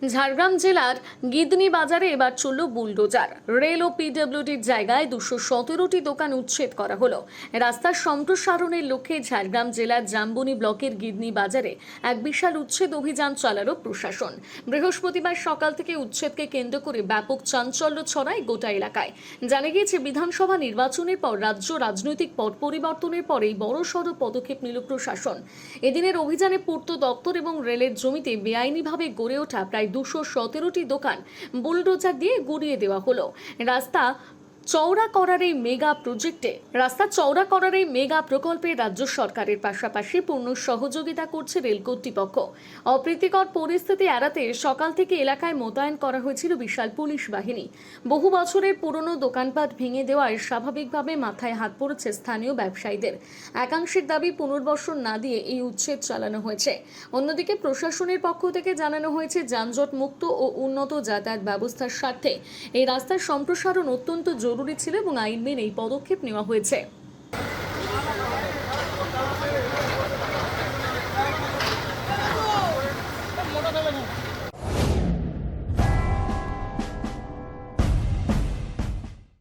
ঝাড়গ্রাম জেলার গিদনি বাজারে এবার চলল বুলডোজার। রেল ও পিডব্লিউডির জায়গায় 217টি দোকান উচ্ছেদ করা হলো। রাস্তার সম্প্রসারণের লক্ষ্যে ঝাড়গ্রাম জেলার জাম্বনি ব্লকের গিদনি বাজারে এক বিশাল উচ্ছেদ অভিযান চালালো প্রশাসন। বৃহস্পতিবার সকাল থেকে উচ্ছেদকে কেন্দ্র করে ব্যাপক চাঞ্চল্য ছড়ায় গোটা এলাকায়। জানা গিয়েছে, বিধানসভা নির্বাচনের পর রাজ্য রাজনৈতিক পট পরিবর্তনের পরেই বড়সড় পদক্ষেপ নিল প্রশাসন। এদিনের অভিযানে পূর্ত দপ্তর এবং রেলের জমিতে বেআইনিভাবে গড়ে ওঠা প্রায় 217টি দোকান বুলডোজার দিয়ে গুড়িয়ে দেওয়া হলো। রাস্তা চওড়া করার এই মেগা প্রকল্পে রাজ্য সরকারের পাশাপাশি পূর্ণ সহযোগিতা করছে রেল কর্তৃপক্ষ। অপ্রীতিকর পরিস্থিতি এড়াতে সকাল থেকে এলাকায় মোতায়েন করা হয়েছিল বিশাল পুলিশ বাহিনী। বহু বছরের পুরনো দোকানপাট ভেঙে দেওয়ায় স্বাভাবিকভাবে মাথায় হাত পড়েছে স্থানীয় ব্যবসায়ীদের। একাংশের দাবি পুনর্বাসন না দিয়ে এই উচ্ছেদ চালানো হয়েছে। অন্যদিকে প্রশাসনের পক্ষ থেকে জানানো হয়েছে, যানজট মুক্ত ও উন্নত যাতায়াত ব্যবস্থার স্বার্থে এই রাস্তার সম্প্রসারণ অত্যন্ত জরুরি ছিল এবং আইন মেনে এই পদক্ষেপ নেওয়া হয়েছে।